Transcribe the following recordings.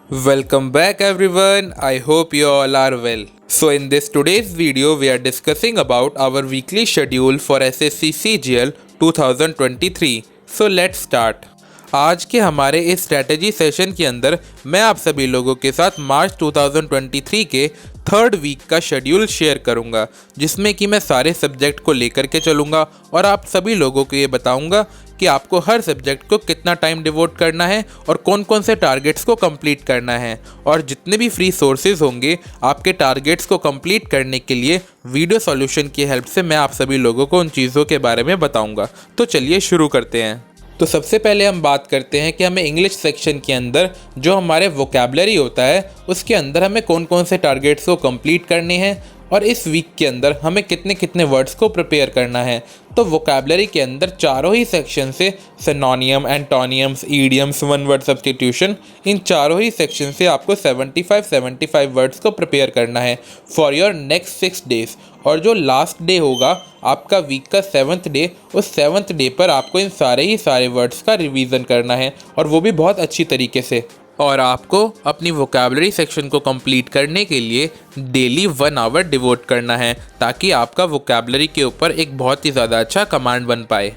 Welcome back everyone. I hope you all are well. So in this today's video we are discussing about our weekly schedule for SSC CGL 2023. So let's start. आज के हमारे इस strategy session के अंदर मैं आप सभी लोगों के साथ मार्च 2023 के थर्ड वीक का शेड्यूल शेयर करूंगा, जिसमें कि मैं सारे सब्जेक्ट को लेकर के चलूंगा और आप सभी लोगों को ये बताऊंगा कि आपको हर सब्जेक्ट को कितना टाइम डिवोट करना है और कौन कौन से टारगेट्स को कंप्लीट करना है। और जितने भी फ्री सोर्सेज होंगे आपके टारगेट्स को कंप्लीट करने के लिए वीडियो सॉल्यूशन की हेल्प से मैं आप सभी लोगों को उन चीज़ों के बारे में बताऊंगा। तो चलिए शुरू करते हैं। तो सबसे पहले हम बात करते हैं कि हमें इंग्लिश सेक्शन के अंदर जो हमारे वोकैबुलरी होता है उसके अंदर हमें कौन कौन से टारगेट्स को कंप्लीट करने हैं और इस वीक के अंदर हमें कितने कितने वर्ड्स को प्रिपेयर करना है। तो वोकैबुलरी के अंदर चारों ही सेक्शन से synonyms, antonyms, idioms, one word substitution, इन चारों ही सेक्शन से आपको 75 वर्ड्स को प्रिपेयर करना है फॉर योर नेक्स्ट 6 डेज। और जो लास्ट डे होगा आपका वीक का 7th डे, उस 7th डे पर आपको इन सारे वर्ड्स का रिवीजन करना है और वो भी बहुत अच्छी तरीके से। और आपको अपनी वोकैबुलरी सेक्शन को कंप्लीट करने के लिए डेली 1 आवर डिवोट करना है ताकि आपका वोकैबुलरी के ऊपर एक बहुत ही ज़्यादा अच्छा कमांड बन पाए।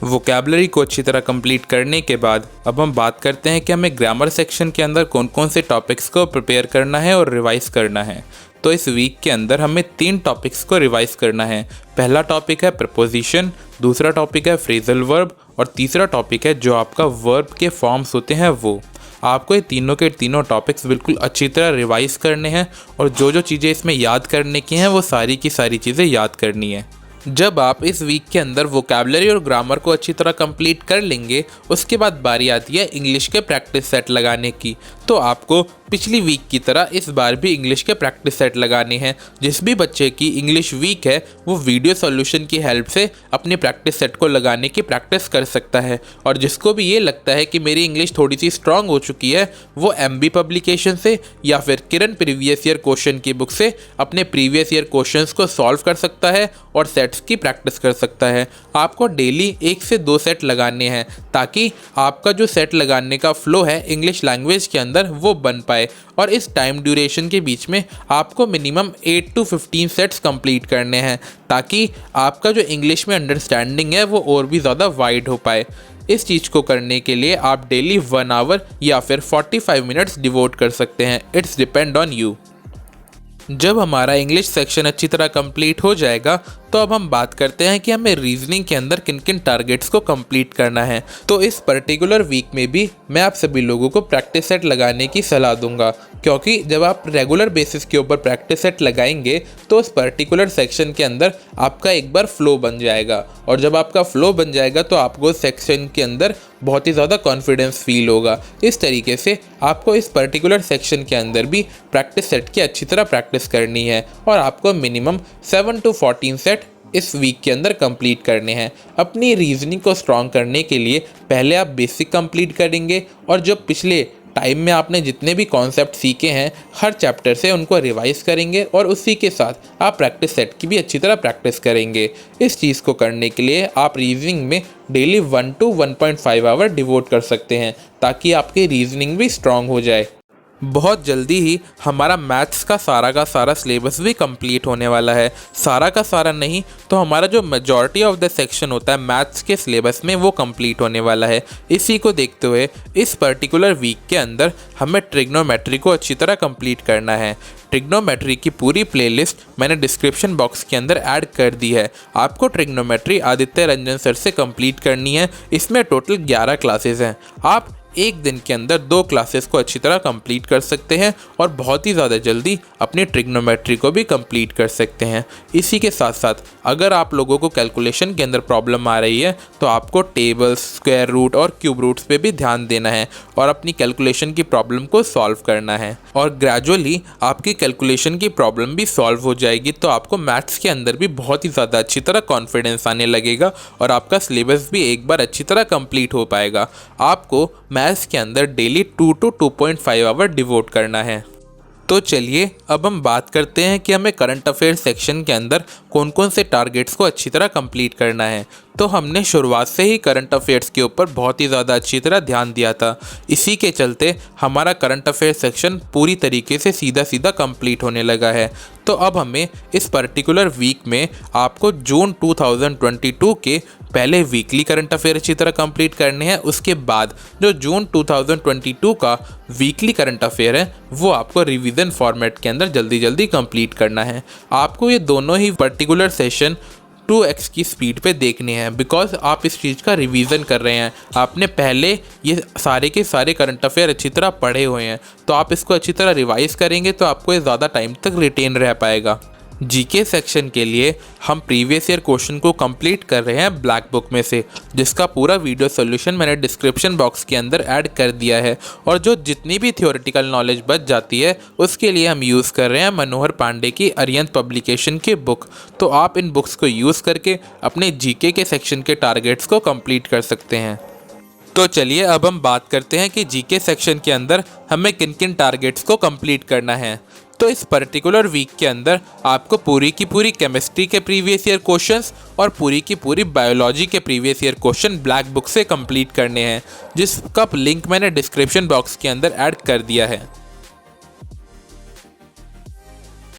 वोकैबुलरी को अच्छी तरह कंप्लीट करने के बाद अब हम बात करते हैं कि हमें ग्रामर सेक्शन के अंदर कौन कौन से टॉपिक्स को प्रिपेयर करना है और रिवाइज़ करना है। तो इस वीक के अंदर हमें 3 टॉपिक्स को रिवाइज़ करना है। पहला टॉपिक है प्रपोजिशन, दूसरा टॉपिक है फ्रेजल वर्ब और तीसरा टॉपिक है जो आपका वर्ब के फॉर्म्स होते हैं वो। आपको ये तीनों के तीनों टॉपिक्स बिल्कुल अच्छी तरह रिवाइज़ करने हैं और जो जो चीज़ें इसमें याद करने की हैं वो सारी की सारी चीज़ें याद करनी है। जब आप इस वीक के अंदर वोकैबुलरी और ग्रामर को अच्छी तरह कंप्लीट कर लेंगे उसके बाद बारी आती है इंग्लिश के प्रैक्टिस सेट लगाने की। तो आपको पिछली वीक की तरह इस बार भी इंग्लिश के प्रैक्टिस सेट लगाने हैं। जिस भी बच्चे की इंग्लिश वीक है वो वीडियो सॉल्यूशन की हेल्प से अपने प्रैक्टिस सेट को लगाने की प्रैक्टिस कर सकता है। और जिसको भी ये लगता है कि मेरी इंग्लिश थोड़ी सी स्ट्रांग हो चुकी है वो MB पब्लिकेशन से या फिर किरण प्रीवियस ईयर क्वेश्चन की बुक से अपने प्रीवियस ईयर क्वेश्चंस को सॉल्व कर सकता है और सेट्स की प्रैक्टिस कर सकता है। आपको डेली 1 से 2 सेट लगाने हैं ताकि आपका जो सेट लगाने का फ्लो है इंग्लिश लैंग्वेज के अंदर वो बन पाए। और इस टाइम ड्यूरेशन के बीच में आपको मिनिमम 8 to 15 सेट्स कंप्लीट करने हैं ताकि आपका जो इंग्लिश में अंडरस्टैंडिंग है वो और भी ज़्यादा वाइड हो पाए। इस चीज़ को करने के लिए आप डेली 1 आवर या फिर 45 मिनट्स डिवोट कर सकते हैं। It's depend on you. जब हमारा इंग्लिश सेक्शन अच्छी तरह कंप्लीट हो जाएगा तो अब हम बात करते हैं कि हमें रीजनिंग के अंदर किन किन टारगेट्स को कंप्लीट करना है। तो इस पर्टिकुलर वीक में भी मैं आप सभी लोगों को प्रैक्टिस सेट लगाने की सलाह दूंगा, क्योंकि जब आप रेगुलर बेसिस के ऊपर प्रैक्टिस सेट लगाएंगे तो उस पर्टिकुलर सेक्शन के अंदर आपका एक बार फ्लो बन जाएगा। और जब आपका फ्लो बन जाएगा तो आपको उस सेक्शन के अंदर बहुत ही ज़्यादा कॉन्फिडेंस फील होगा। इस तरीके से आपको इस पर्टिकुलर सेक्शन के अंदर भी प्रैक्टिस सेट की अच्छी तरह प्रैक्टिस करनी है और आपको मिनिमम 7 to 14 सेट इस वीक के अंदर कंप्लीट करने हैं। अपनी रीजनिंग को स्ट्रॉन्ग करने के लिए पहले आप बेसिक कंप्लीट करेंगे और जो पिछले टाइम में आपने जितने भी कॉन्सेप्ट सीखे हैं हर चैप्टर से उनको रिवाइज करेंगे और उसी के साथ आप प्रैक्टिस सेट की भी अच्छी तरह प्रैक्टिस करेंगे। इस चीज़ को करने के लिए आप रीजनिंग में डेली 1 to 1.5 आवर डिवोट कर सकते हैं ताकि आपकी रीजनिंग भी स्ट्रॉन्ग हो जाए। बहुत जल्दी ही हमारा मैथ्स का सारा सिलेबस भी कंप्लीट होने वाला है। सारा का सारा नहीं तो हमारा जो मेजॉरिटी ऑफ द सेक्शन होता है मैथ्स के सिलेबस में वो कंप्लीट होने वाला है। इसी को देखते हुए इस पर्टिकुलर वीक के अंदर हमें ट्रिग्नोमेट्री को अच्छी तरह कंप्लीट करना है। ट्रिग्नोमेट्री की पूरी प्लेलिस्ट मैंने डिस्क्रिप्शन बॉक्स के अंदर ऐड कर दी है। आपको ट्रिग्नोमेट्री आदित्य रंजन सर से कंप्लीट करनी है। इसमें टोटल 11 क्लासेस हैं। आप एक दिन के अंदर 2 क्लासेस को अच्छी तरह कंप्लीट कर सकते हैं और बहुत ही ज़्यादा जल्दी अपनी ट्रिग्नोमेट्री को भी कंप्लीट कर सकते हैं। इसी के साथ साथ अगर आप लोगों को कैलकुलेशन के अंदर प्रॉब्लम आ रही है तो आपको टेबल्स, स्क्वायर रूट और क्यूब रूट्स पे भी ध्यान देना है और अपनी कैलकुलेशन की प्रॉब्लम को सॉल्व करना है। और ग्रेजुअली आपकी कैलकुलेशन की प्रॉब्लम भी सॉल्व हो जाएगी तो आपको मैथ्स के अंदर भी बहुत ही ज़्यादा अच्छी तरह कॉन्फिडेंस आने लगेगा और आपका सिलेबस भी एक बार अच्छी तरह कंप्लीट हो पाएगा। आपको मैथ्स के अंदर डेली 2 to 2.5 आवर डिवोट करना है। तो चलिए अब हम बात करते हैं कि हमें करंट अफेयर सेक्शन के अंदर कौन कौन से टारगेट्स को अच्छी तरह कंप्लीट करना है। तो हमने शुरुआत से ही करंट अफेयर्स के ऊपर बहुत ही ज़्यादा अच्छी तरह ध्यान दिया था। इसी के चलते हमारा करंट अफेयर सेक्शन पूरी तरीके से सीधा सीधा कंप्लीट होने लगा है। तो अब हमें इस पर्टिकुलर वीक में आपको जून 2022 के पहले वीकली करंट अफेयर अच्छी तरह कंप्लीट करने हैं। उसके बाद जो जून 2022 का वीकली करंट अफेयर है वो आपको रिवीजन फॉर्मेट के अंदर जल्दी जल्दी कंप्लीट करना है। आपको ये दोनों ही पर्टिकुलर सेशन 2x की स्पीड पे देखने हैं, बिकॉज आप इस चीज़ का रिवीजन कर रहे हैं। आपने पहले ये सारे के सारे करंट अफेयर अच्छी तरह पढ़े हुए हैं, तो आप इसको अच्छी तरह रिवाइज करेंगे तो आपको ये ज़्यादा टाइम तक रिटेन रह पाएगा। जीके सेक्शन के लिए हम प्रीवियस ईयर क्वेश्चन को कंप्लीट कर रहे हैं ब्लैक बुक में से, जिसका पूरा वीडियो सॉल्यूशन मैंने डिस्क्रिप्शन बॉक्स के अंदर ऐड कर दिया है। और जो जितनी भी थ्योरेटिकल नॉलेज बच जाती है उसके लिए हम यूज़ कर रहे हैं मनोहर पांडे की अरिहंत पब्लिकेशन की बुक। तो आप इन बुक्स को यूज़ करके अपने जीके के सेक्शन के टारगेट्स को कंप्लीट कर सकते हैं। तो चलिए अब हम बात करते हैं कि जीके सेक्शन के अंदर हमें किन किन टारगेट्स को कंप्लीट करना है। तो इस पर्टिकुलर वीक के अंदर आपको पूरी की पूरी केमिस्ट्री के प्रीवियस ईयर क्वेश्चंस और पूरी की पूरी बायोलॉजी के previous year question black book से कंप्लीट करने हैं, जिसका लिंक मैंने डिस्क्रिप्शन बॉक्स के अंदर ऐड कर दिया है।